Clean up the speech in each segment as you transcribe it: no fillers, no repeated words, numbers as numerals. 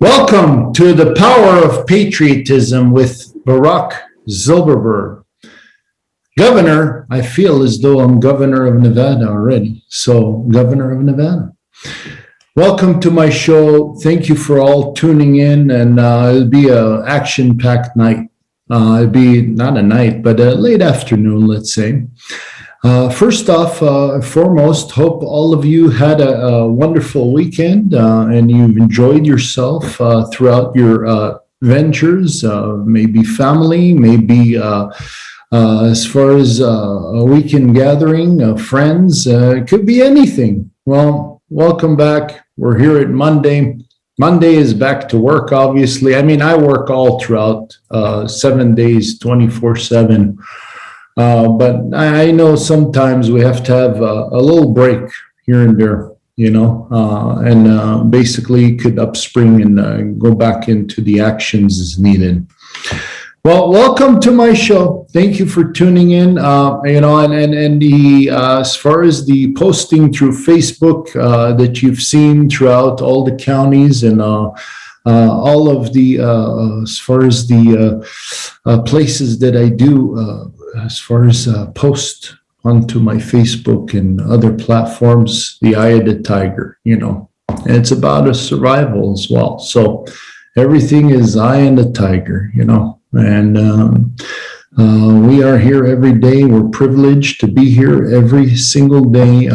Welcome to the Power of Patriotism with Barak Zilberberg. Governor, I feel as though I'm governor of Nevada already. So, governor of Nevada. Welcome to my show. Thank you for all tuning in, and it'll be an action-packed night. It'll be not a night, but a late afternoon, let's say. First off, foremost, hope all of you had a wonderful weekend and you've enjoyed yourself throughout your ventures, maybe family, maybe as far as a weekend gathering, friends, it could be anything. Well, welcome back. We're here at Monday. Monday is back to work, obviously. I mean, I work all throughout 7 days, 24/7. But I know sometimes we have to have a little break here and there, and basically could upspring and go back into the actions as needed. Well, welcome to my show. Thank you for tuning in. And the as far as the posting through Facebook that you've seen throughout all the counties and all of the as far as the places that I do. As far as post onto my Facebook and other platforms, the eye of the tiger, and it's about a survival as well. So everything is eye and the tiger, and we are here every day. We're privileged to be here every single day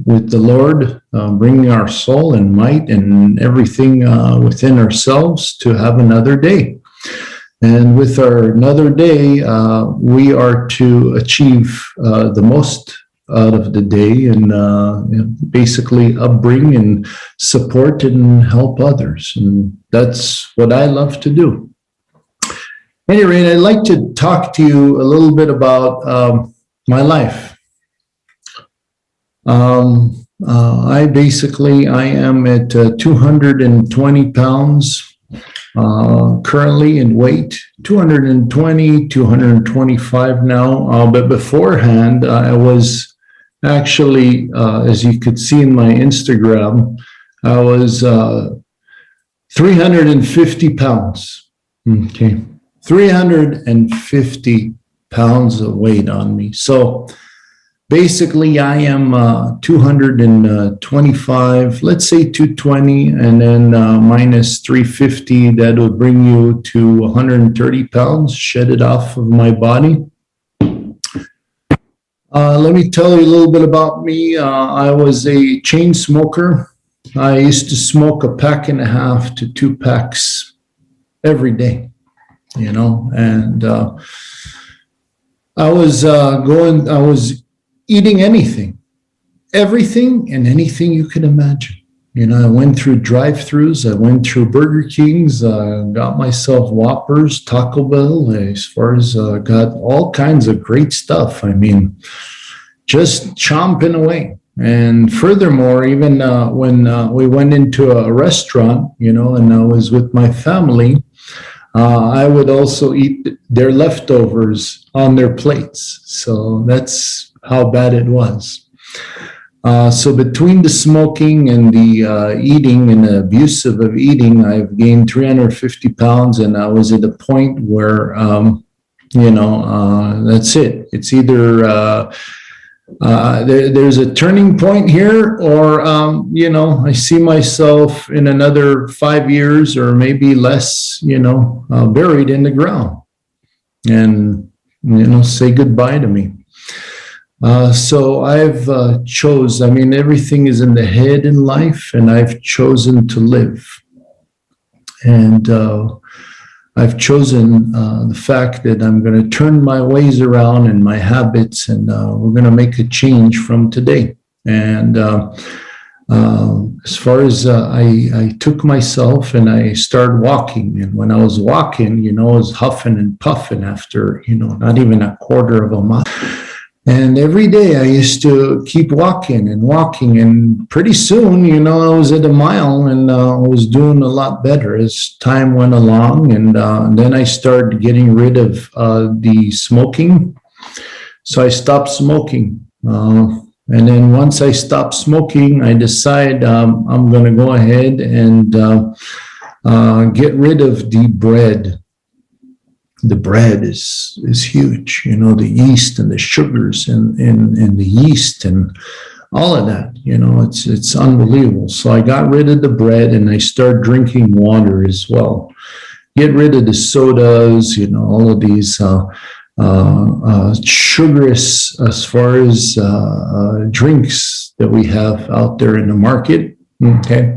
with the Lord, bringing our soul and might and everything within ourselves to have another day. And with our another day, we are to achieve the most out of the day and basically upbring and support and help others. And that's what I love to do. At any rate, I'd like to talk to you a little bit about my life. I am at 220 pounds. Currently in weight, 220, 225 now. But beforehand, I was actually, as you could see in my Instagram, I was 350 pounds. Okay. 350 pounds of weight on me. So basically, I am 225, let's say 220, and then minus 350, that would bring you to 130 pounds, shed it off of my body. Let me tell you a little bit about me. I was a chain smoker. I used to smoke a pack and a half to 2 packs every day, and I was eating everything and anything you could imagine. I went through drive-thrus. I went through Burger Kings, got myself Whoppers, Taco Bell, as far as got all kinds of great stuff. I mean, just chomping away. And furthermore, even when we went into a restaurant, and I was with my family, I would also eat their leftovers on their plates. So that's how bad it was. So between the smoking and the eating and the abusive of eating, I've gained 350 pounds, and I was at a point where, that's it. It's either there's a turning point here, or, I see myself in another 5 years or maybe less, buried in the ground and, say goodbye to me. So I've everything is in the head in life, and I've chosen to live. And I've chosen the fact that I'm going to turn my ways around and my habits, and we're going to make a change from today. And as far as I took myself and I started walking, and when I was walking, I was huffing and puffing after, not even a quarter of a mile. And every day I used to keep walking, and pretty soon, I was at a mile, and I was doing a lot better as time went along. And then I started getting rid of the smoking. So I stopped smoking. And then once I stopped smoking, I decided I'm going to go ahead and Get rid of the bread. The bread is huge, the yeast and the sugars and the yeast and all of that, it's unbelievable. So I got rid of the bread and I started drinking water as well. Get rid of the sodas, all of these sugars as far as drinks that we have out there in the market. Okay.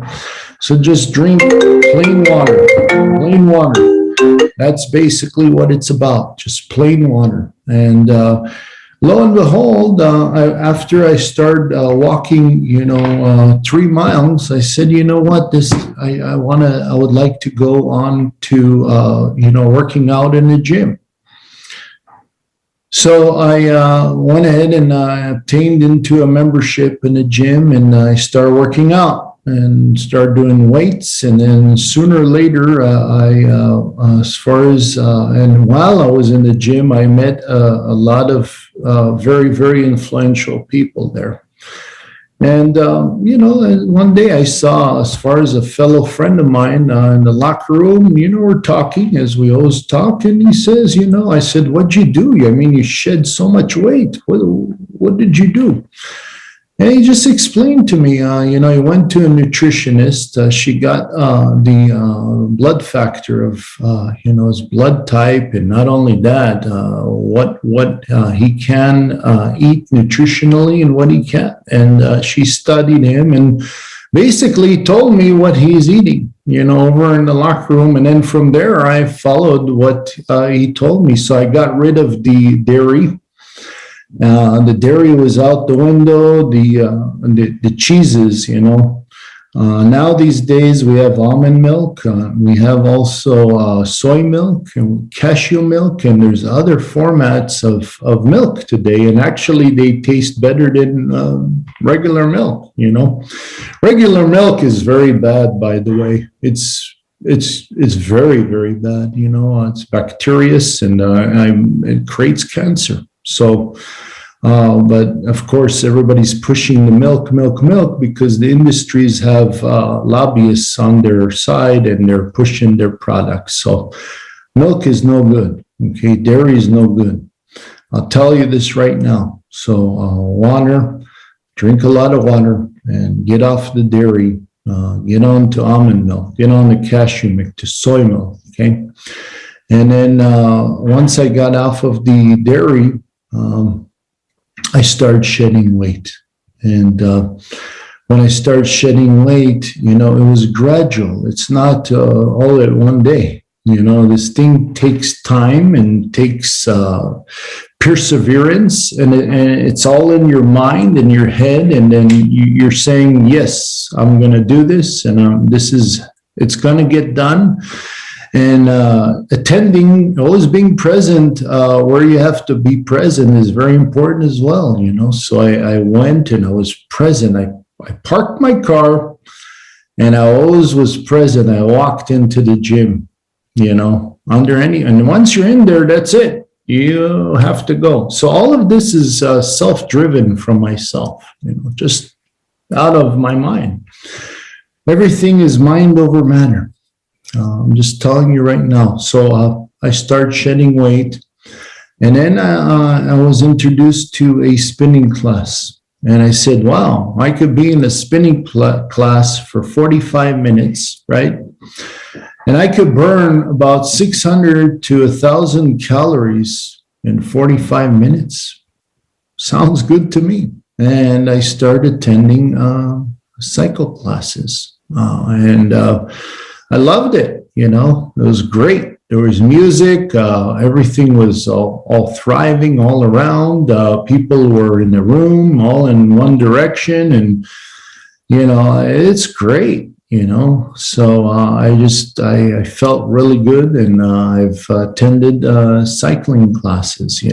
So just drink plain water, plain water. That's basically what it's about, just plain water. And lo and behold, after I started walking, 3 miles, I said, you know what, I would like to go on to, working out in the gym. So I went ahead and obtained into a membership in the gym, and I started working out and started doing weights. And then sooner or later, and while I was in the gym, I met a lot of very, very influential people there. And, one day I saw, as far as a fellow friend of mine in the locker room, we're talking as we always talk. And he says, I said, what'd you do? I mean, you shed so much weight. What did you do? And he just explained to me, he went to a nutritionist. She got the blood factor of, his blood type, and not only that, what he can eat nutritionally and what he can't. And she studied him and basically told me what he's eating, over in the locker room. And then from there, I followed what he told me. So I got rid of the dairy. The dairy was out the window, the cheeses, now these days we have almond milk, we have also soy milk and cashew milk, and there's other formats of milk today, and actually they taste better than regular milk. Regular milk is very bad, by the way. It's very, very bad. It's bacterious, and it creates cancer. So, but of course, everybody's pushing the milk because the industries have lobbyists on their side, and they're pushing their products. So milk is no good. Okay. Dairy is no good. I'll tell you this right now. So water, drink a lot of water and get off the dairy, get on to almond milk, get on to cashew milk, to soy milk. Okay. And then once I got off of the dairy, I started shedding weight. And when I started shedding weight, it was gradual. It's not all at one day. This thing takes time and takes perseverance, and it's all in your mind and your head. And then you're saying, yes, I'm going to do this, and it's going to get done. And attending, always being present where you have to be present is very important as well, So I went and I was present. I parked my car and I always was present. I walked into the gym, and once you're in there, that's it. You have to go. So all of this is self-driven from myself, just out of my mind. Everything is mind over matter. I'm just telling you right now. So I started shedding weight, and then I was introduced to a spinning class, and I said, wow, I could be in a spinning class for 45 minutes, right? And I could burn about 600 to 1,000 calories in 45 minutes. Sounds good to me. And I started attending cycle classes, and I loved it. It was great. There was music. Everything was all thriving all around. People were in the room, all in one direction. And, it's great, So I felt really good. And I've attended cycling classes,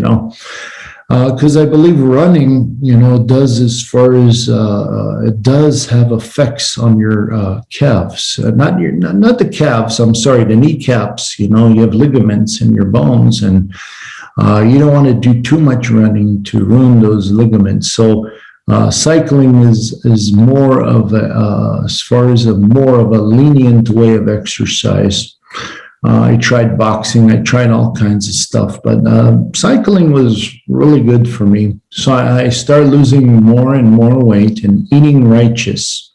because I believe running, does as far as it does have effects on your calves, not the calves. I'm sorry, the kneecaps. You have ligaments in your bones, and you don't want to do too much running to ruin those ligaments. So Cycling is more of as far as more of a lenient way of exercise. I tried boxing, I tried all kinds of stuff, but cycling was really good for me. So I started losing more and more weight and eating righteous.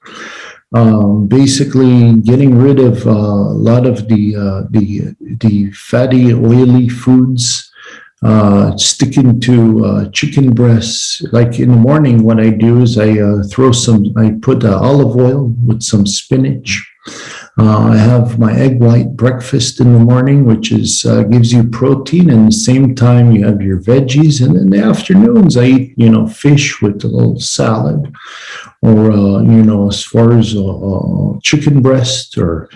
Basically getting rid of a lot of the fatty, oily foods, sticking to chicken breasts. Like in the morning, what I do is I put olive oil with some spinach. I have my egg white breakfast in the morning, which is gives you protein, and at the same time you have your veggies. And in the afternoons, I eat fish with a little salad, or as far as chicken breast or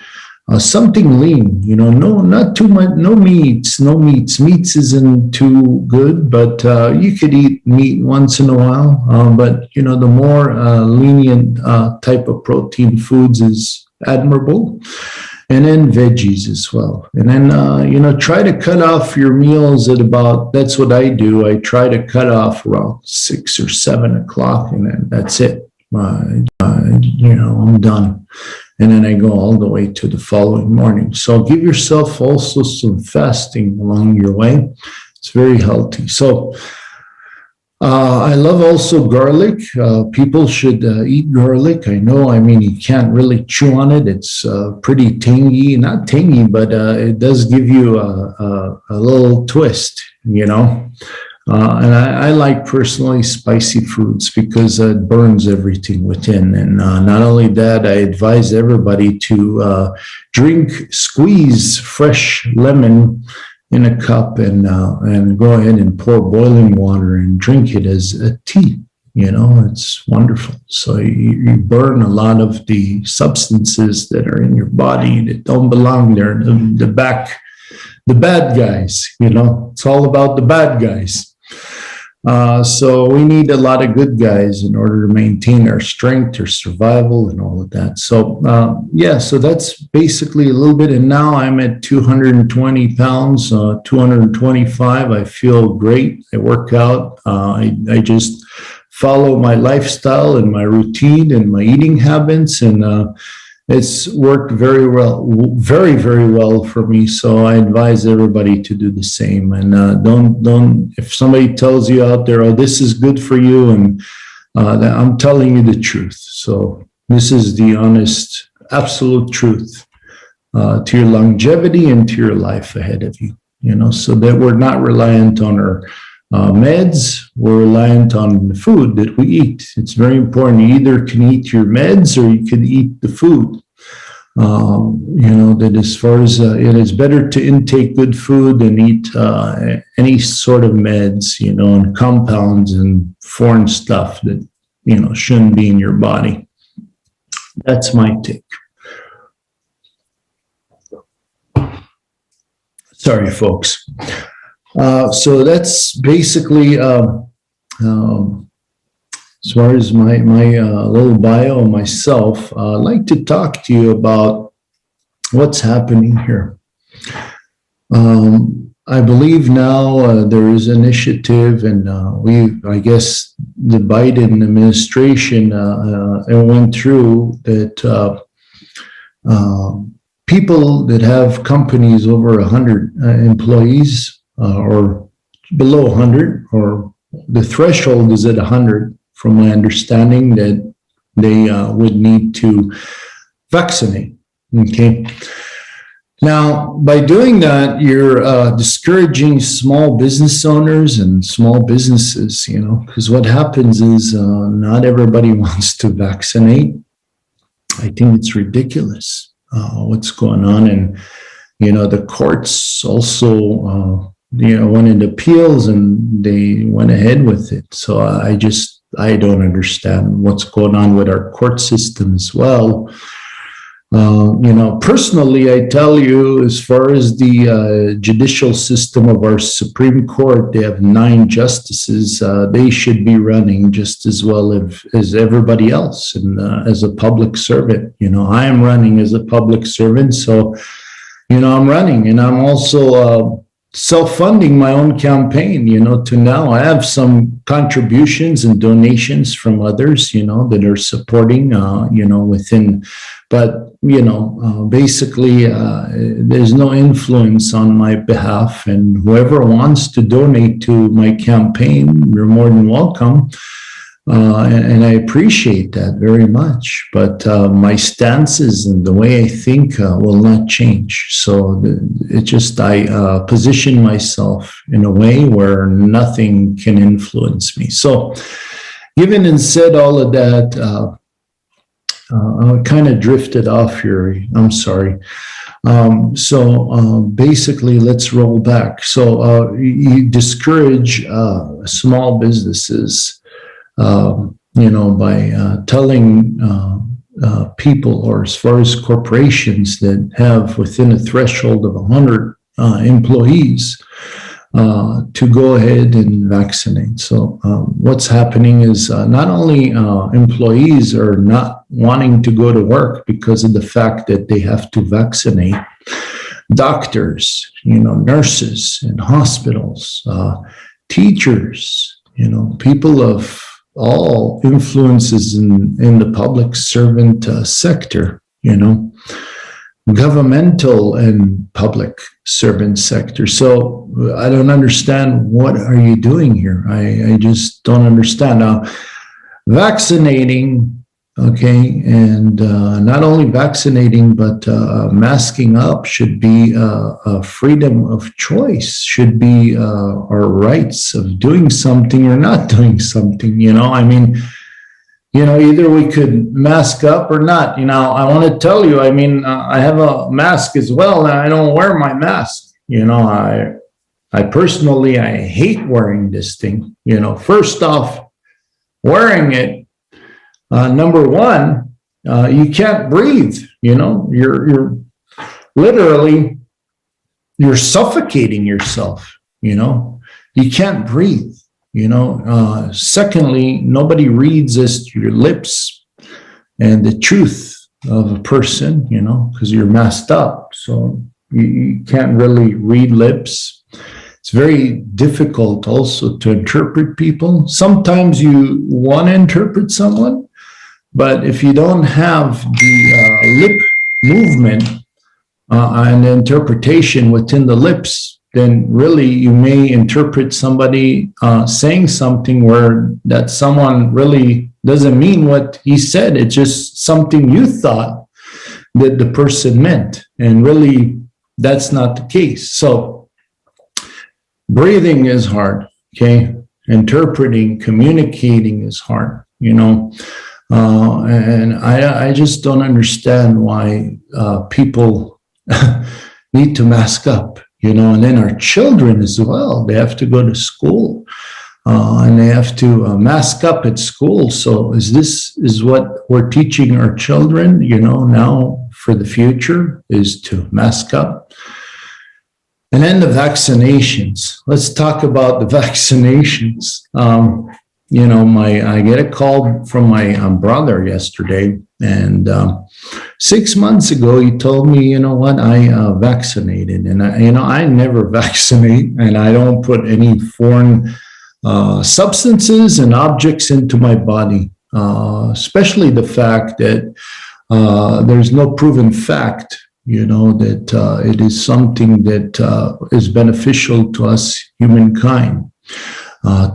something lean. No, not too much. No meats. Meats isn't too good, but you could eat meat once in a while. But the more lenient type of protein foods is admirable, and then veggies as well. And then try to cut off your meals at about, that's what I do, I try to cut off around 6 or 7 o'clock, and then that's it. I'm done, and then I go all the way to the following morning. So give yourself also some fasting along your way. It's very healthy. So I love also garlic. People should eat garlic. I know, you can't really chew on it. It's pretty tangy, not tangy, but it does give you a little twist, And I like personally spicy foods because it burns everything within. And not only that, I advise everybody to squeeze fresh lemon in a cup and go ahead and pour boiling water and drink it as a tea. It's wonderful. So you burn a lot of the substances that are in your body that don't belong there. The bad guys, it's all about the bad guys. So we need a lot of good guys in order to maintain our strength, our survival, and all of that. So, so that's basically a little bit. And now I'm at 220 pounds, 225. I feel great. I work out. I just follow my lifestyle and my routine and my eating habits. And it's worked very well, very, very well for me. So I advise everybody to do the same. And don't, if somebody tells you out there, oh, this is good for you, and I'm telling you the truth. So this is the honest, absolute truth to your longevity and to your life ahead of you, so that we're not reliant on our meds, we're reliant on the food that we eat. It's very important. You either can eat your meds or you can eat the food. That as far as it is better to intake good food than eat any sort of meds, and compounds and foreign stuff that, shouldn't be in your body. That's my take. Sorry, folks. So that's basically as far as my little bio of myself. I'd like to talk to you about what's happening here. I believe now there is an initiative, and I guess the Biden administration went through that people that have companies over 100 employees, or below 100, or the threshold is at 100, from my understanding, that they would need to vaccinate. Okay. Now, by doing that, you're discouraging small business owners and small businesses, because what happens is not everybody wants to vaccinate. I think it's ridiculous what's going on. And, the courts also, went into appeals and they went ahead with it. So I don't understand what's going on with our court system as well. Personally, I tell you, as far as the judicial system of our Supreme Court, they have 9 justices. They should be running just as well as everybody else, and as a public servant. I am running as a public servant, so I'm running, and I'm also self-funding my own campaign, to now I have some contributions and donations from others, that are supporting, within, but, basically, there's no influence on my behalf, and whoever wants to donate to my campaign, you're more than welcome. And I appreciate that very much, but my stances and the way I think will not change. So I position myself in a way where nothing can influence me. So given and said all of that, I kind of drifted off here. I'm sorry. Basically, let's roll back. So you discourage small businesses, by telling people, or as far as corporations that have within a threshold of 100 employees, to go ahead and vaccinate. So what's happening is not only employees are not wanting to go to work because of the fact that they have to vaccinate, doctors, nurses in hospitals, teachers, people of all influences in the public servant sector, governmental and public servant sector. So I don't understand, what are you doing here? I just don't understand. Now, vaccinating, okay, and not only vaccinating, but masking up should be a freedom of choice, should be our rights of doing something or not doing something, either we could mask up or not. I want to tell you, I have a mask as well, and I don't wear my mask. I personally, I hate wearing this thing. First off, wearing it, number one, you can't breathe. You're literally, you're suffocating yourself. You can't breathe. Secondly, nobody reads as to your lips and the truth of a person, because you're masked up. So you can't really read lips. It's very difficult also to interpret people. Sometimes you want to interpret someone, but if you don't have the lip movement and the interpretation within the lips, then really you may interpret somebody saying something where that someone really doesn't mean what he said. It's just something you thought that the person meant. And really, that's not the case. So breathing is hard, okay? Interpreting, communicating is hard, and I just don't understand why people need to mask up. And then our children as well, they have to go to school and they have to mask up at school. So this is what we're teaching our children, now for the future, is to mask up. And then the vaccinations. Let's talk about the vaccinations. I get a call from my brother yesterday, and 6 months ago, he told me, I vaccinated, and I never vaccinate, and I don't put any foreign substances and objects into my body, especially the fact that there's no proven fact, that it is something that is beneficial to us humankind.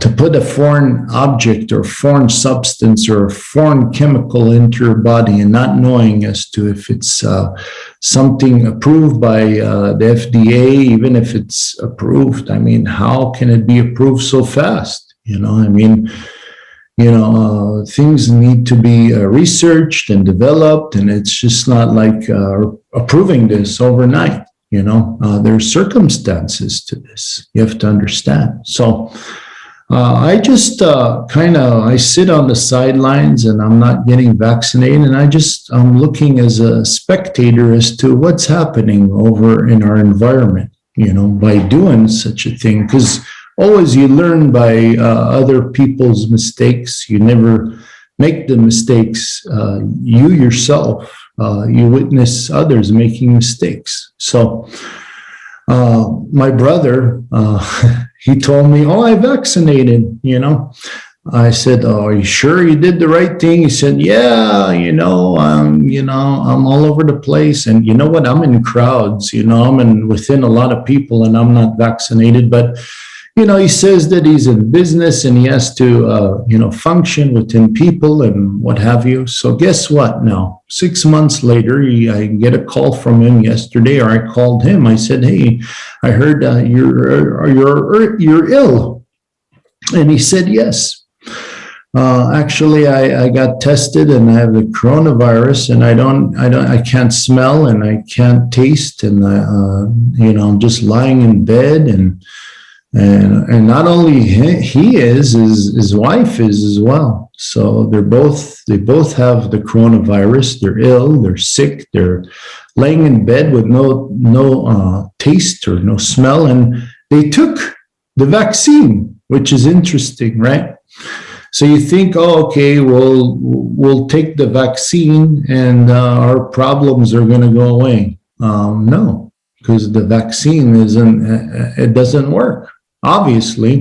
To put a foreign object or foreign substance or a foreign chemical into your body and not knowing as to if it's something approved by the FDA, even if it's approved, how can it be approved so fast? Things need to be researched and developed, and it's just not like approving this overnight. There's circumstances to this. You have to understand. So I just I sit on the sidelines and I'm not getting vaccinated, and I'm looking as a spectator as to what's happening over in our environment, by doing such a thing. Because always you learn by other people's mistakes. You never make the mistakes you yourself. You witness others making mistakes. So My brother, he told me, "Oh, I vaccinated." I said, "Oh, are you sure you did the right thing?" He said, "Yeah, I'm all over the place, and you know what? I'm in crowds. Within a lot of people, and I'm not vaccinated, but." He says that he's in business and he has to, function within people and what have you. So guess what? Now, 6 months later, I get a call from him yesterday, or I called him. I said, "Hey, I heard you're ill," and he said, "Yes. Actually, I got tested and I have the coronavirus, and I can't smell and I can't taste, and I'm just lying in bed and not only he is, his wife is as well. So they both have the coronavirus. They're ill. They're sick. They're laying in bed with no taste or no smell, and they took the vaccine, which is interesting, right? So you think, oh, okay, we'll take the vaccine and our problems are going to go away. No, because the vaccine doesn't work. Obviously,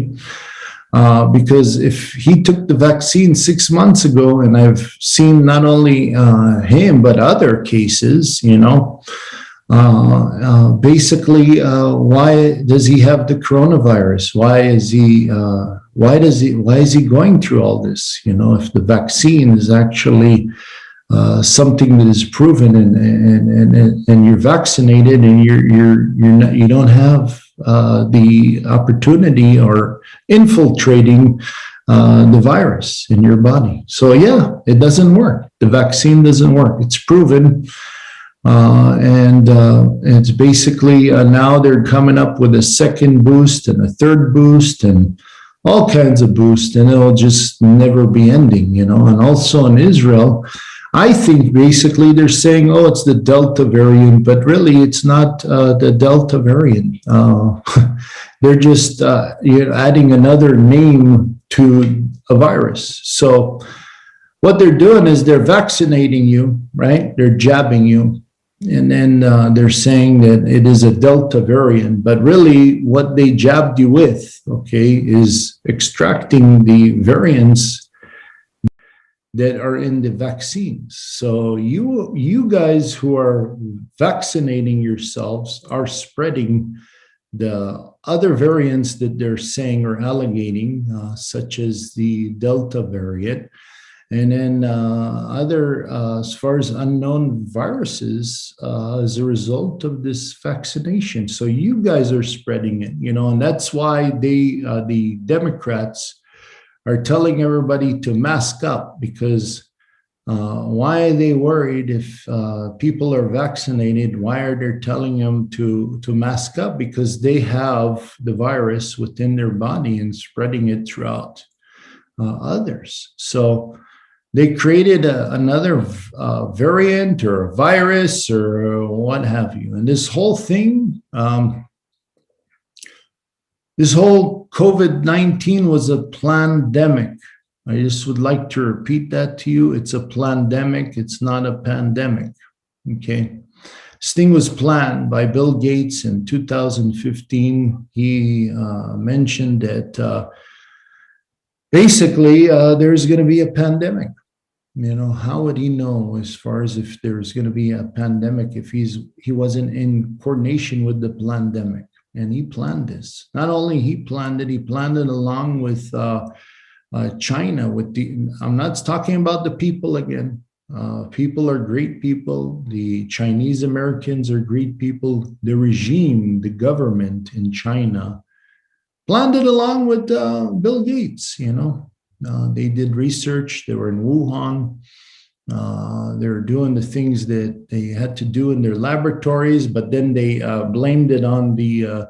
because if he took the vaccine 6 months ago, and I've seen not only him but other cases, basically, why does he have the coronavirus? Why is he going through all this? If the vaccine is actually something that is proven, and you're vaccinated, and you don't have the opportunity or infiltrating the virus in your body. So yeah, it doesn't work. The vaccine doesn't work. It's proven. And it's basically now they're coming up with a second boost and a third boost and all kinds of boosts, and it'll just never be ending, And also in Israel, I think basically they're saying, oh, it's the Delta variant, but really it's not the Delta variant. They're just adding another name to a virus. So what they're doing is they're vaccinating you, right? They're jabbing you. And then they're saying that it is a Delta variant, but really what they jabbed you with, okay, is extracting the variants that are in the vaccines. So you guys who are vaccinating yourselves are spreading the other variants that they're saying or alleging, such as the Delta variant, and then other, as far as unknown viruses, as a result of this vaccination. So you guys are spreading it, and that's why the Democrats are telling everybody to mask up, because why are they worried if people are vaccinated? Why are they telling them to mask up? Because they have the virus within their body and spreading it throughout others. So they created another variant or a virus or what have you. And this whole thing, this whole COVID-19 was a plandemic. I just would like to repeat that to you. It's a plandemic. It's not a pandemic. Okay. This thing was planned by Bill Gates in 2015. He mentioned that basically there's going to be a pandemic. How would he know as far as if there's going to be a pandemic if he wasn't in coordination with the plandemic? And he planned this. Not only he planned it along with China. I'm not talking about the people again. People are great people. The Chinese Americans are great people. The regime, the government in China, planned it along with Bill Gates. They did research. They were in Wuhan. They were doing the things that they had to do in their laboratories, but then they blamed it on the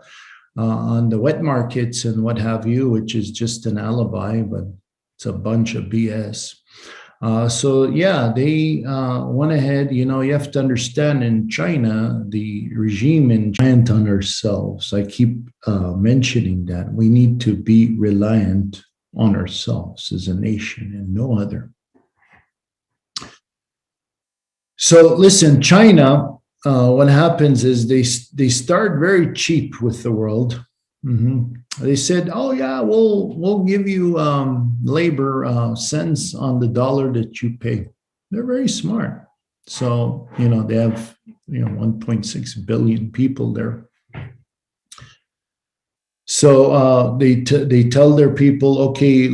wet markets and what have you, which is just an alibi, but it's a bunch of BS. So yeah, they went ahead. You have to understand, in China, the regime in China on ourselves. I keep mentioning that we need to be reliant on ourselves as a nation and no other. So listen, China what happens is they start very cheap with the world. They said, "Oh yeah, we'll give you labor cents on the dollar that you pay." They're very smart. So they have 1.6 billion people there. So they tell their people, okay,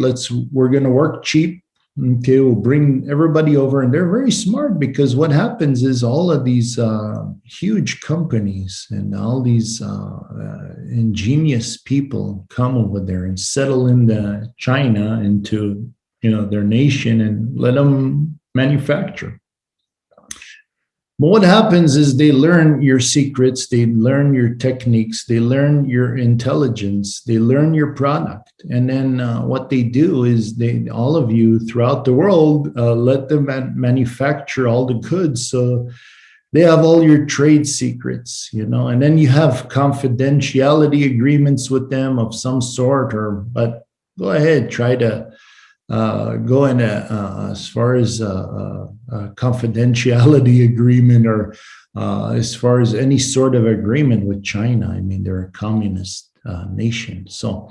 we're going to work cheap. Okay, we'll bring everybody over, and they're very smart because what happens is all of these huge companies and all these ingenious people come over there and settle into China, into their nation, and let them manufacture. But what happens is they learn your secrets, they learn your techniques, they learn your intelligence, they learn your product. And then what they do is all of you throughout the world, let them manufacture all the goods. So they have all your trade secrets, and then you have confidentiality agreements with them of some sort, but go ahead, try to go in as far as a confidentiality agreement or as far as any sort of agreement with China. I mean, they're a communist nation. So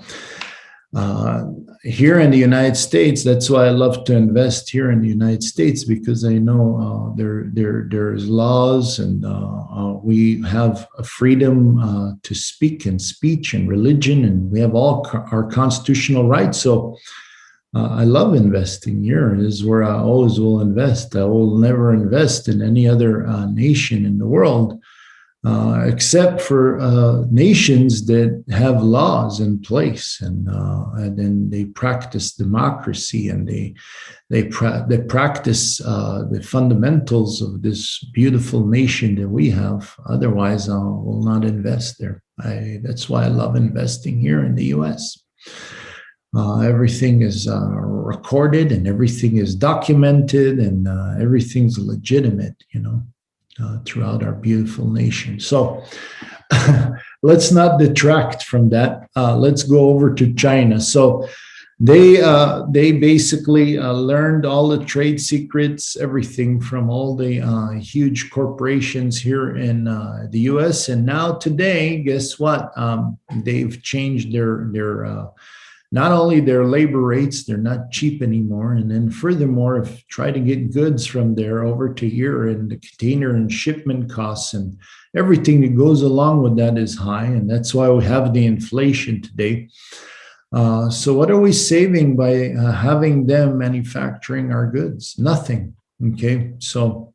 here in the United States, that's why I love to invest here in the United States, because I know there's laws, and we have a freedom to speak and speech and religion, and we have all our constitutional rights. So I love investing here. This is where I always will invest. I will never invest in any other nation in the world, except for nations that have laws in place, and then they practice democracy, and they practice the fundamentals of this beautiful nation that we have. Otherwise, I will not invest there. That's why I love investing here in the U.S. Everything is recorded, and everything is documented, and everything's legitimate, throughout our beautiful nation. So let's not detract from that. Let's go over to China. So they basically learned all the trade secrets, everything from all the huge corporations here in the U.S. And now today, guess what? They've changed their not only their labor rates, they're not cheap anymore. And then furthermore, if try to get goods from there over to here, and the container and shipment costs and everything that goes along with that is high. And that's why we have the inflation today. So what are we saving by having them manufacturing our goods? Nothing. Okay. So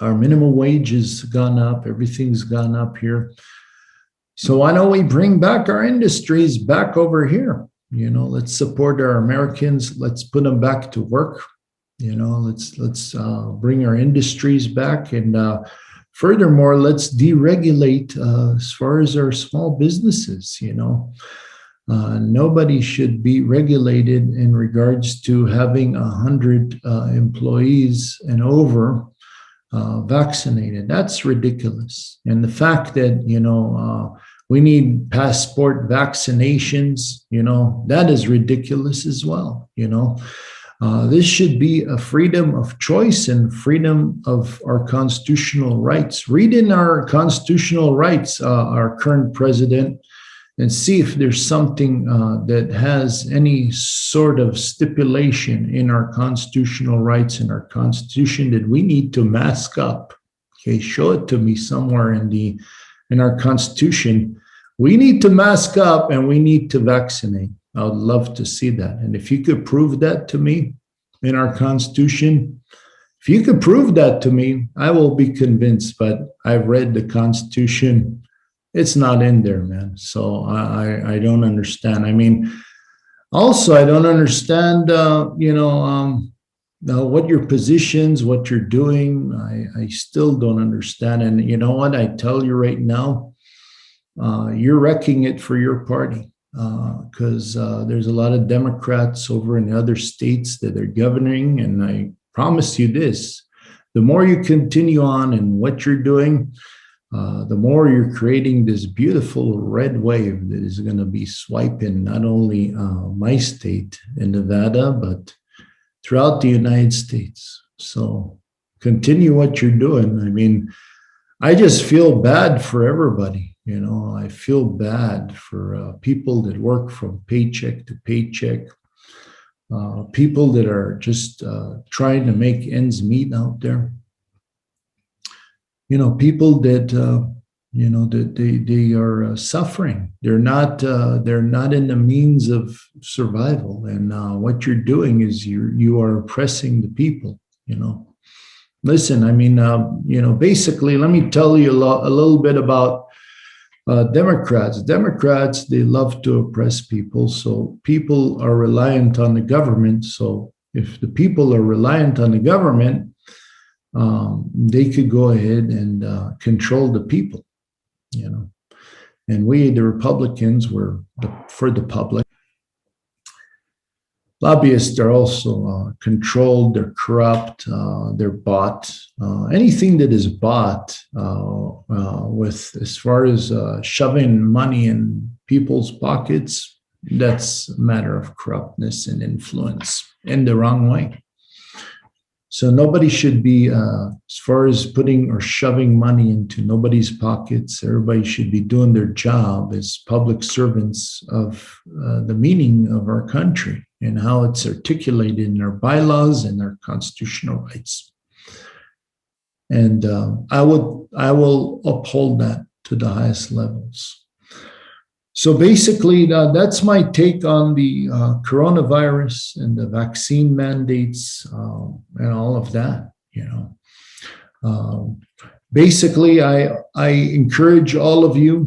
our minimum wage has gone up. Everything's gone up here. So why don't we bring back our industries back over here? Let's support our Americans. Let's put them back to work. Let's bring our industries back. And furthermore, let's deregulate as far as our small businesses. Nobody should be regulated in regards to having 100 employees and over vaccinated. That's ridiculous. And the fact that, we need passport vaccinations, that is ridiculous as well. This should be a freedom of choice and freedom of our constitutional rights. Read in our constitutional rights, our current president, and see if there's something that has any sort of stipulation in our constitutional rights and our constitution that we need to mask up. Okay, show it to me somewhere in our constitution. We need to mask up and we need to vaccinate. I would love to see that. And if you could prove that to me in our constitution, if you could prove that to me, I will be convinced. But I've read the constitution. It's not in there, man. So I don't understand. I mean, also, I don't understand, what your positions, what you're doing. I still don't understand. And you know what? I tell you right now, you're wrecking it for your party, because there's a lot of Democrats over in other states that are governing. And I promise you this, the more you continue on in what you're doing, the more you're creating this beautiful red wave that is going to be swiping not only my state in Nevada, but throughout the United States. So continue what you're doing. I mean, I just feel bad for everybody. I feel bad for people that work from paycheck to paycheck, people that are just trying to make ends meet out there. People that that they are suffering. They're not in the means of survival, and what you're doing is you are oppressing the people. Listen, I mean, basically, let me tell you a little bit about Democrats. Democrats, they love to oppress people. So people are reliant on the government. So if the people are reliant on the government, they could go ahead and control the people, And we, the Republicans, were for the public. Lobbyists are also controlled, they're corrupt, they're bought. Anything that is bought with, as far as shoving money in people's pockets, that's a matter of corruptness and influence in the wrong way. So nobody should be, as far as putting or shoving money into nobody's pockets. Everybody should be doing their job as public servants of the meaning of our country and how it's articulated in our bylaws and our constitutional rights. And I will uphold that to the highest levels. So basically, that's my take on the coronavirus and the vaccine mandates and all of that. Basically, I encourage all of you.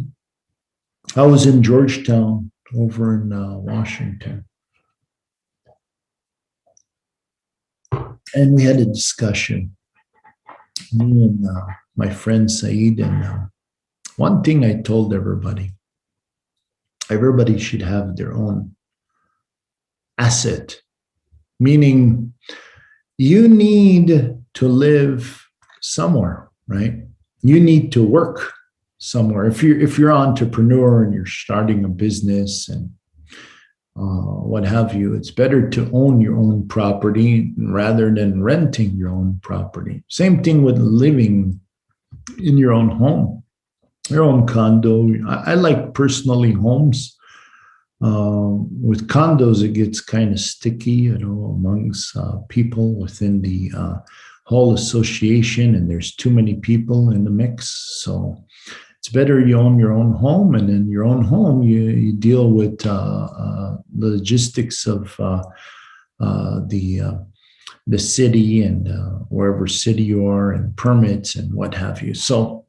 I was in Georgetown over in Washington, and we had a discussion, me and my friend Saeed, and one thing I told everybody should have their own asset, meaning you need to live somewhere, right? You need to work somewhere. If you're an entrepreneur and you're starting a business and what have you, it's better to own your own property rather than renting your own property. Same thing with living in your own home, your own condo. I like personally homes. With condos, it gets kind of sticky, amongst people within the whole association, and there's too many people in the mix. So it's better you own your own home, and in your own home, you deal with the logistics of the city and wherever city you are, and permits and what have you. So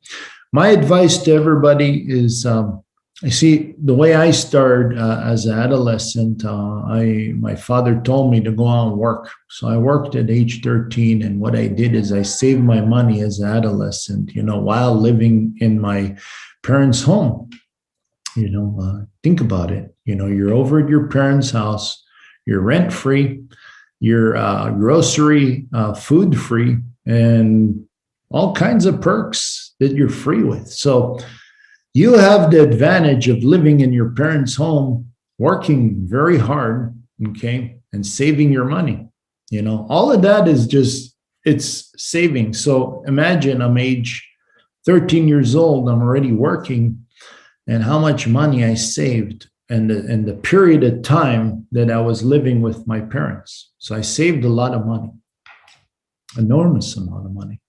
my advice to everybody is, I see the way I started as an adolescent, my father told me to go out and work. So I worked at age 13, and what I did is I saved my money as an adolescent, while living in my parents' home. Think about it. You're over at your parents' house, you're rent-free, you're grocery, food-free, and all kinds of perks that you're free with. So you have the advantage of living in your parents' home, working very hard, okay, and saving your money. All of that is just, it's saving. So imagine I'm age 13 years old, I'm already working, and how much money I saved and the period of time that I was living with my parents. So I saved a lot of money, enormous amount of money.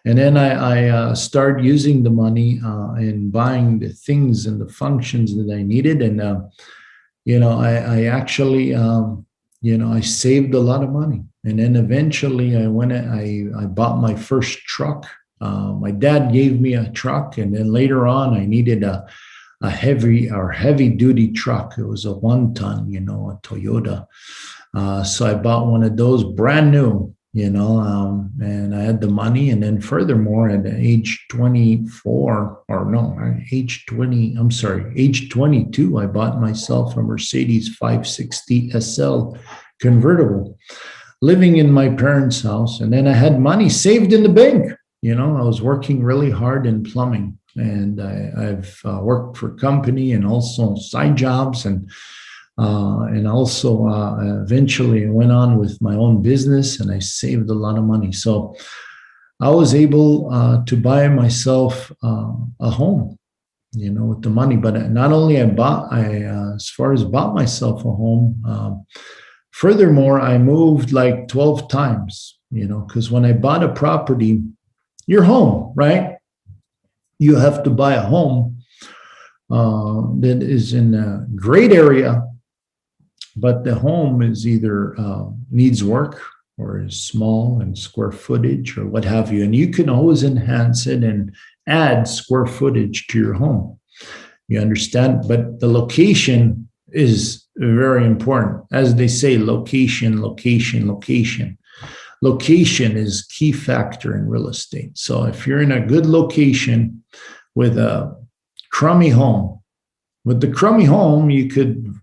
And then I started using the money and buying the things and the functions that I needed. And, I actually, I saved a lot of money. And then eventually I bought my first truck. My dad gave me a truck. And then later on, I needed a heavy duty truck. It was a 1-ton, a Toyota. So I bought one of those brand new. And I had the money. And then furthermore, at age 22, I bought myself a Mercedes 560 SL convertible, living in my parents' house. And then I had money saved in the bank. I was working really hard in plumbing, and I've worked for company and also side jobs, and also eventually I went on with my own business, and I saved a lot of money. So I was able to buy myself a home, with the money. But not only as far as bought myself a home, furthermore, I moved like 12 times, because when I bought a property, your home, right? You have to buy a home that is in a great area, but the home is either needs work or is small in square footage or what have you. And you can always enhance it and add square footage to your home. You understand? But the location is very important. As they say, location, location, location. Location is key factor in real estate. So if you're in a good location with a crummy home, with the crummy home, you could,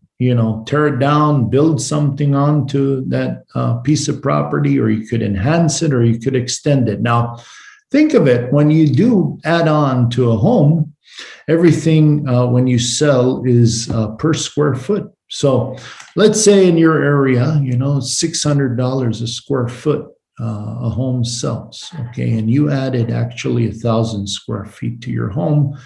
tear it down, build something onto that piece of property, or you could enhance it, or you could extend it. Now, think of it, when you do add on to a home, everything when you sell is per square foot. So let's say in your area, $600 a square foot a home sells, okay? And you added actually 1,000 square feet to your home.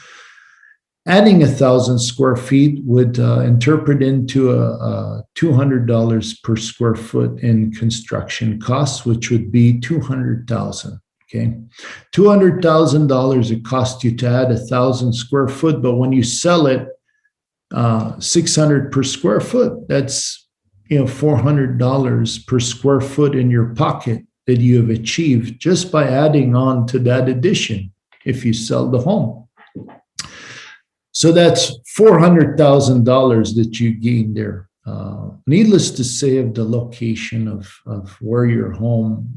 Adding 1,000 square feet would interpret into a $200 per square foot in construction costs, which would be $200,000. Okay, $200,000 it costs you to add 1,000 square foot, but when you sell it, 600 per square foot, that's $400 per square foot in your pocket that you have achieved just by adding on to that addition if you sell the home. So that's $400,000 that you gain there. Needless to say, of the location of where your home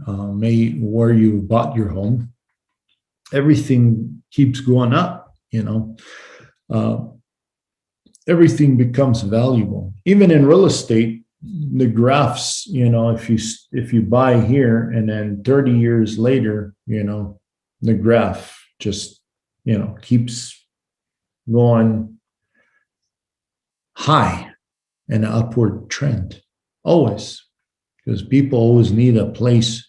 where you bought your home, everything keeps going up. Everything becomes valuable. Even in real estate, the graphs. If you buy here and then 30 years later, the graph just keeps going high. An upward trend, always, because people always need a place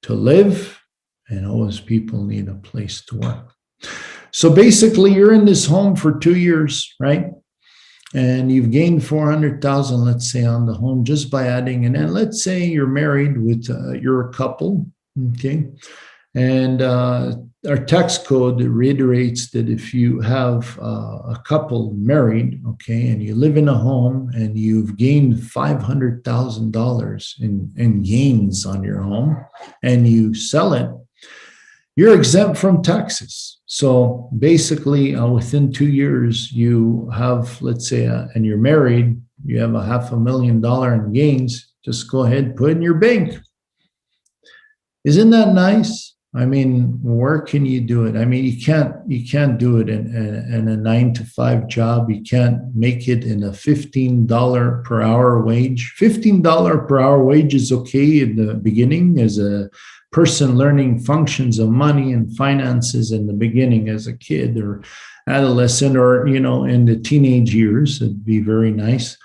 to live, and always people need a place to work. So basically, you're in this home for 2 years, right? And you've gained 400,000, let's say, on the home just by adding. And then let's say you're married with you're a couple, okay? And our tax code reiterates that if you have a couple married, okay, and you live in a home and you've gained $500,000 in gains on your home and you sell it, you're exempt from taxes. So basically, within 2 years, you have, let's say, and you're married, you have $500,000 in gains, just go ahead, put it in your bank. Isn't that nice? I mean, where can you do it? I mean, you can't do it in a 9-to-5 job. You can't make it in a $15 per hour wage. $15 per hour wage is okay in the beginning as a person learning functions of money and finances in the beginning as a kid or adolescent or, in the teenage years. It'd be very nice.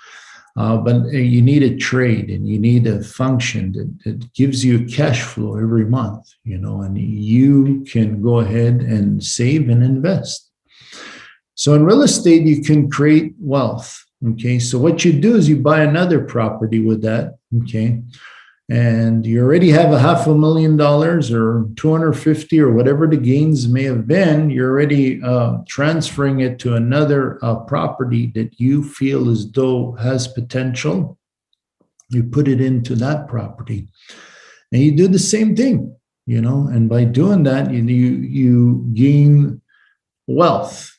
But you need a trade and you need a function that gives you cash flow every month, and you can go ahead and save and invest. So in real estate, you can create wealth. Okay. So what you do is you buy another property with that. Okay. And you already have $500,000 or 250 or whatever the gains may have been. You're already transferring it to another property that you feel as though has potential. You put it into that property, and you do the same thing, And by doing that, you gain wealth.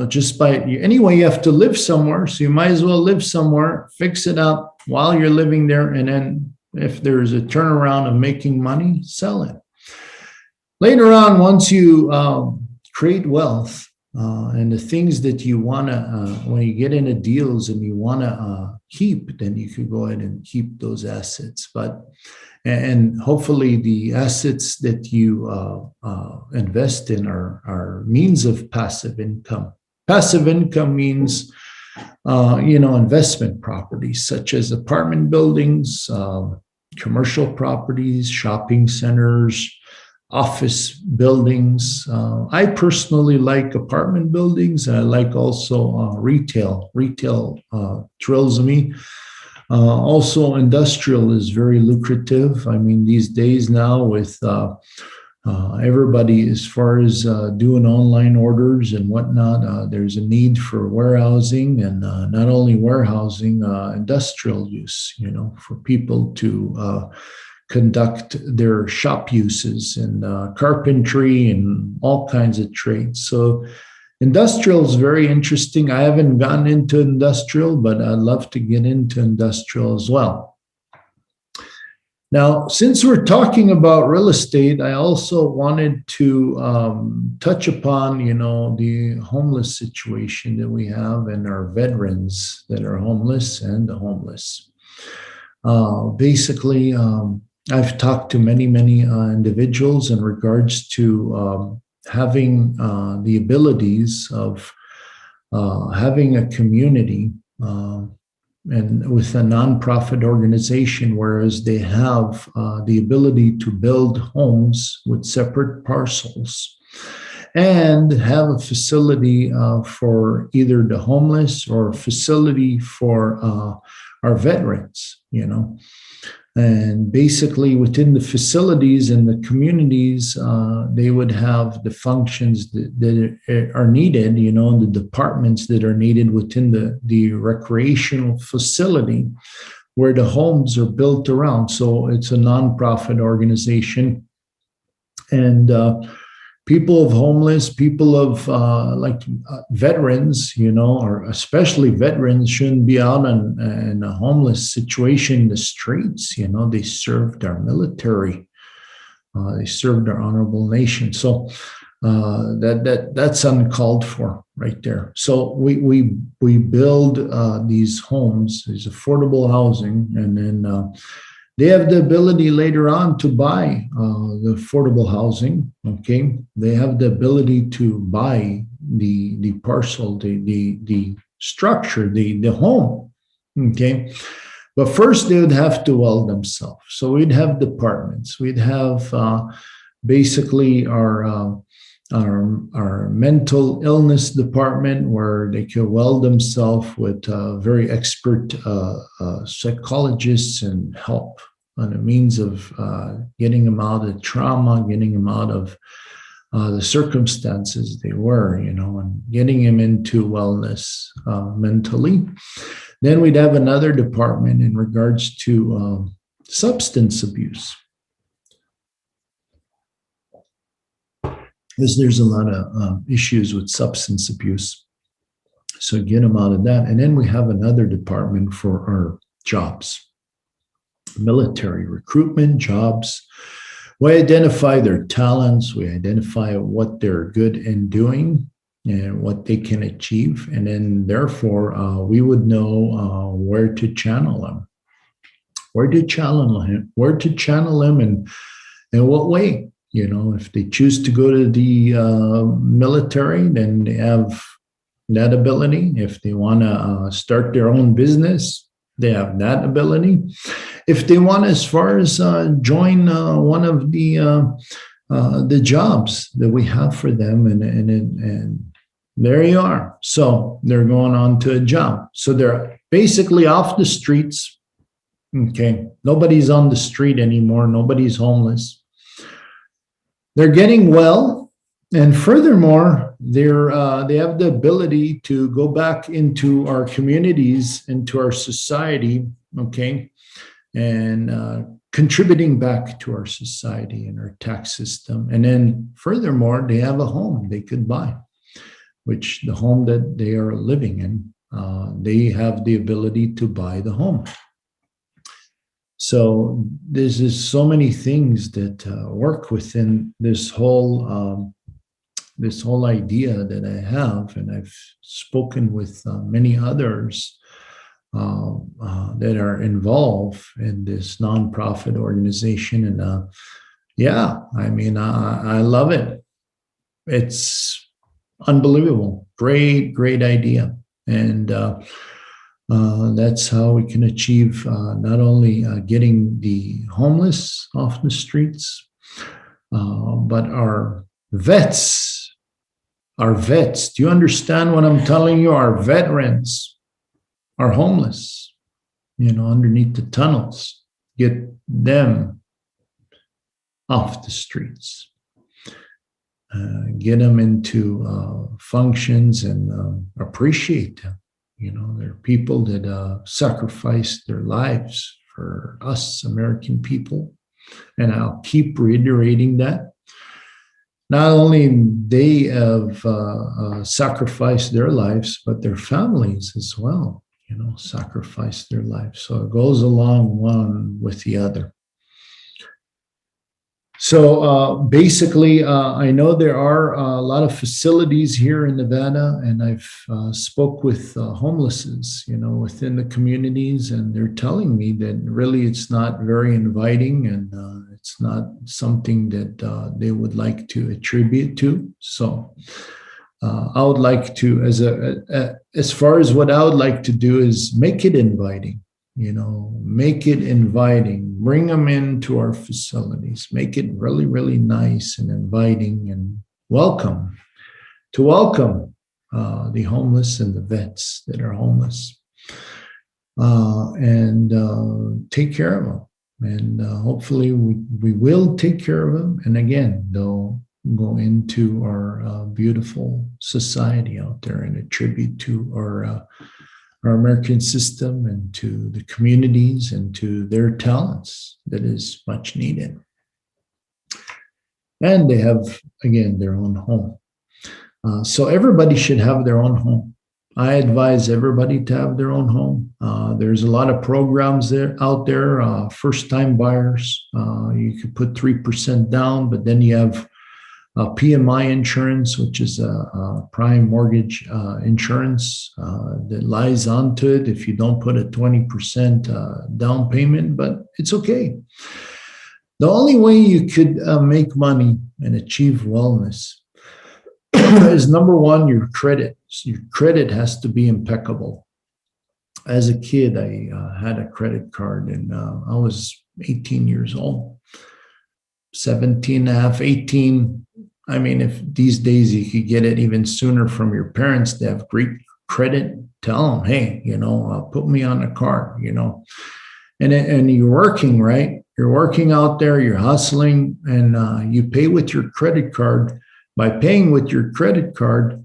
Just by anyway, you have to live somewhere, so you might as well live somewhere, fix it up while you're living there, and then if there's a turnaround of making money, sell it. Later on, once you create wealth and the things that you want to, when you get into deals and you want to keep, then you could go ahead and keep those assets. And hopefully the assets that you invest in are means of passive income. Passive income means investment properties such as apartment buildings, commercial properties, shopping centers, office buildings. I personally like apartment buildings. I like also retail. Retail thrills me. Also, industrial is very lucrative. I mean, these days now with everybody, as far as doing online orders and whatnot, there's a need for warehousing, and not only warehousing, industrial use, for people to conduct their shop uses, and carpentry and all kinds of trades. So industrial is very interesting. I haven't gotten into industrial, but I'd love to get into industrial as well. Now, since we're talking about real estate, I also wanted to touch upon, the homeless situation that we have, and our veterans that are homeless and the homeless. Basically, I've talked to many, many individuals in regards to having the abilities of having a community and with a nonprofit organization, whereas they have the ability to build homes with separate parcels and have a facility for either the homeless or a facility for our veterans, And basically within the facilities and the communities, they would have the functions that are needed, the departments that are needed within the recreational facility where the homes are built around. So it's a nonprofit organization. And people of homeless, people of veterans, or especially veterans, shouldn't be out in a homeless situation in the streets. They served our military, they served our honorable nation. So that's uncalled for right there. So we build these homes, these affordable housing, and then they have the ability later on to buy the affordable housing. Okay, they have the ability to buy the parcel, the structure, the home. Okay, but first they would have to weld themselves. So we'd have departments. We'd have basically our mental illness department, where they can weld themselves with very expert psychologists and help on a means of getting them out of trauma, getting them out of the circumstances they were, and getting them into wellness mentally. Then we'd have another department in regards to substance abuse, because there's a lot of issues with substance abuse. So get them out of that. And then we have another department for our jobs, military recruitment, jobs. We identify their talents. We identify what they're good in doing and what they can achieve. And then therefore, we would know where to channel them, and in what way. If they choose to go to the military, then they have that ability. If they want to start their own business, they have that ability. If they want, as far as join one of the jobs that we have for them, and there you are. So they're going on to a job. So they're basically off the streets. Okay, nobody's on the street anymore. Nobody's homeless. They're getting well, and furthermore, they have the ability to go back into our communities, into our society, okay, and contributing back to our society and our tax system. And then furthermore, they have a home they could buy, which the home that they are living in, they have the ability to buy the home. So there's just so many things that work within this whole idea that I have, and I've spoken with many others that are involved in this nonprofit organization, and I love it. It's unbelievable, great idea, and that's how we can achieve not only getting the homeless off the streets, But our vets, do you understand what I'm telling you? Our veterans are homeless, underneath the tunnels. Get them off the streets. Get them into functions and appreciate them. They're people that sacrifice their lives for us American people. And I'll keep reiterating that. Not only they have sacrificed their lives, but their families as well, sacrifice their lives. So it goes along one with the other. So basically, I know there are a lot of facilities here in Nevada, and I've spoke with homelesses, within the communities, and they're telling me that really it's not very inviting, and it's not something that they would like to attribute to. So I would like to, as far as what I would like to do is make it inviting. Make it inviting, bring them into our facilities, make it really, really nice and inviting and welcome the homeless and the vets that are homeless, and take care of them. And hopefully we will take care of them. And again, they'll go into our beautiful society out there and attribute to our American system and to the communities and to their talents that is much needed. And they have, again, their own home. So everybody should have their own home. I advise everybody to have their own home. There's a lot of programs out there, first-time buyers. You could put 3% down, but then you have PMI insurance, which is a prime mortgage insurance that lies onto it if you don't put a 20% down payment, but it's okay. The only way you could make money and achieve wellness is, number one, your credit. Your credit has to be impeccable. As a kid, I had a credit card, and I was 18 years old. 17 and a half, 18. I mean, if these days you could get it even sooner from your parents, they have great credit, tell them, hey, put me on a card, and you're working, right? You're working out there, you're hustling, and you pay with your credit card. By paying with your credit card,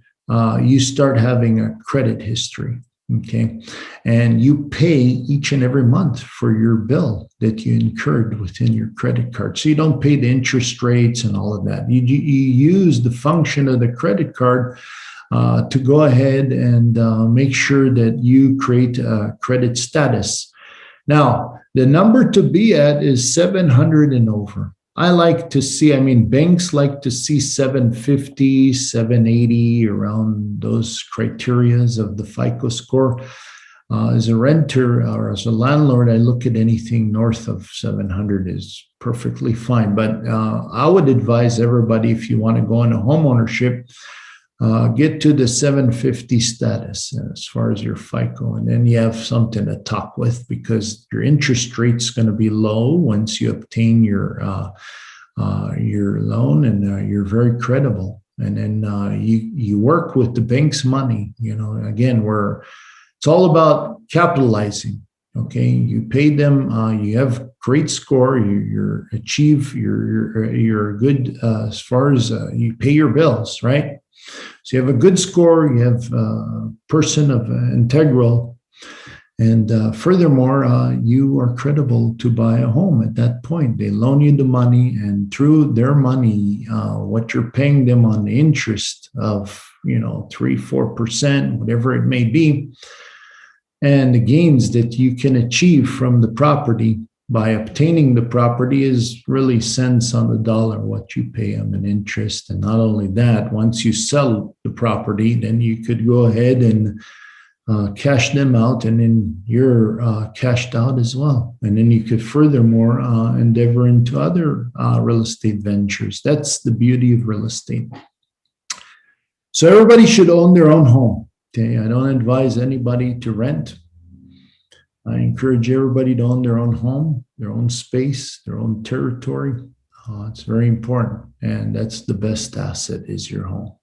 you start having a credit history. Okay. And you pay each and every month for your bill that you incurred within your credit card. So you don't pay the interest rates and all of that. You use the function of the credit card to go ahead and make sure that you create a credit status. Now, the number to be at is 700 and over. I like to see, banks like to see 750, 780, around those criterias of the FICO score. As a renter or as a landlord, I look at anything north of 700 is perfectly fine. But I would advise everybody, if you want to go into homeownership, get to the 750 status as far as your FICO, and then you have something to talk with, because your interest rate's going to be low once you obtain your loan, and you're very credible. And then you work with the bank's money. Again, it's all about capitalizing. Okay, you pay them. You have great score. You're good as far as you pay your bills, right? So you have a good score, you have a person of integral, and furthermore, you are credible to buy a home at that point. They loan you the money, and through their money, what you're paying them on the interest of, 3-4%, whatever it may be, and the gains that you can achieve from the property by obtaining the property is really cents on the dollar what you pay them in interest. And not only that, once you sell the property, then you could go ahead and cash them out, and then you're cashed out as well. And then you could furthermore endeavor into other real estate ventures. That's the beauty of real estate. So everybody should own their own home. Okay, I don't advise anybody to rent. I encourage everybody to own their own home, their own space, their own territory. It's very important, and that's the best asset is your home.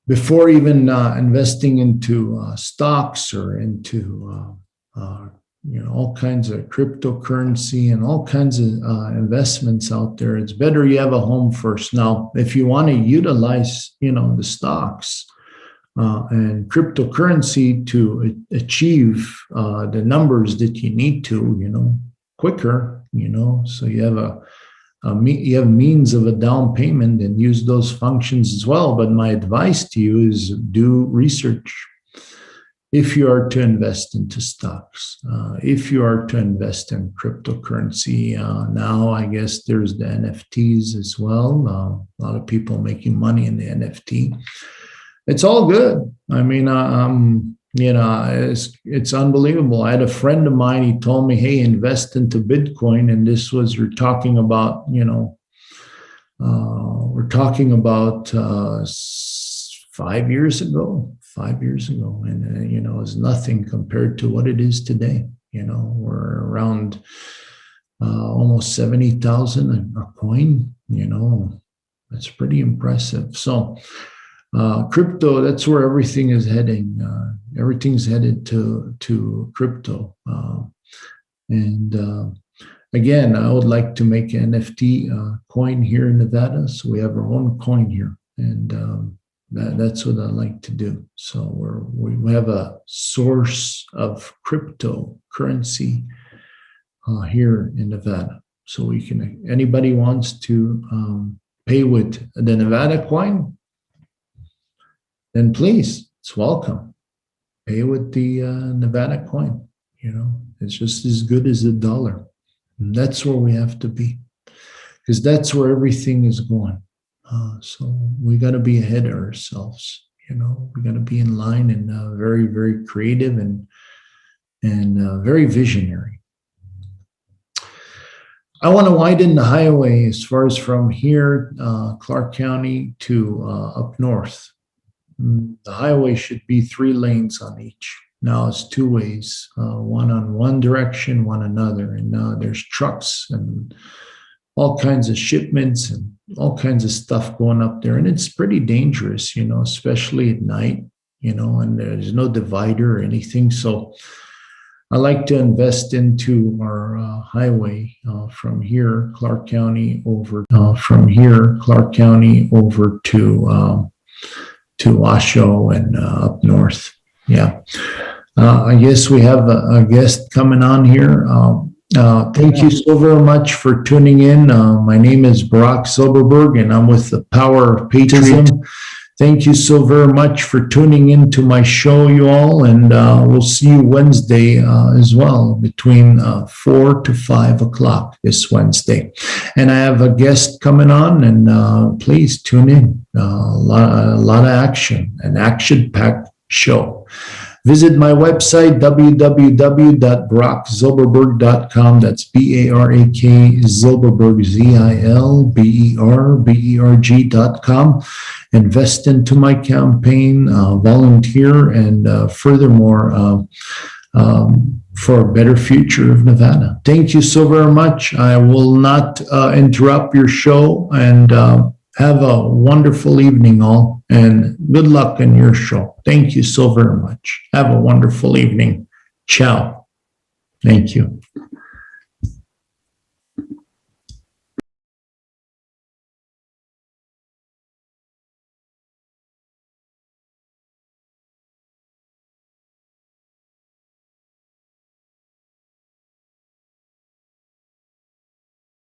Before even investing into stocks or into all kinds of cryptocurrency and all kinds of investments out there, it's better you have a home first. Now, if you want to utilize, the stocks and cryptocurrency to achieve the numbers that you need to, quicker, so you have you have means of a down payment and use those functions as well. But my advice to you is do research. If you are to invest into stocks, if you are to invest in cryptocurrency, now I guess there's the NFTs as well. A lot of people making money in the NFT. It's all good. I mean, it's unbelievable. I had a friend of mine, he told me, hey, invest into Bitcoin. And this was, you're talking about, we're talking about 5 years ago. 5 years ago. And, it's nothing compared to what it is today. We're around almost 70,000 a coin. That's pretty impressive. So, crypto, that's where everything is heading. Everything's headed to crypto. Again, I would like to make an NFT coin here in Nevada. So we have our own coin here. And that's what I like to do. So we have a source of cryptocurrency here in Nevada. So we can, anybody wants to pay with the Nevada coin, then please, it's welcome. Pay with the Nevada coin. It's just as good as a dollar. And that's where we have to be, because that's where everything is going. So we got to be ahead of ourselves. We got to be in line and very, very creative and very visionary. I want to widen the highway as far as from here, Clark County to up north. The highway should be 3 lanes on each. Now it's 2 ways, one on one direction, one another. And there's trucks and all kinds of shipments and all kinds of stuff going up there. And it's pretty dangerous, especially at night, and there's no divider or anything. So I like to invest into our highway from here, Clark County over to Washoe and up north. Yeah. I guess we have a guest coming on here. Thank you so very much for tuning in. My name is Barak Zilberberg, and I'm with the Power of Patriotism. Thank you so very much for tuning into my show, you all, and we'll see you Wednesday as well, between 4 to 5 o'clock this Wednesday. And I have a guest coming on, and please tune in. A lot of action, an action-packed show. Visit my website, www.barakzilberberg.com. That's Barak Zilberberg, Zilberberg.com. Invest into my campaign, volunteer, and furthermore, for a better future of Nevada. Thank you so very much. I will not interrupt your show, and have a wonderful evening all, and good luck in your show. Thank you so very much. Have a wonderful evening. Ciao. Thank you.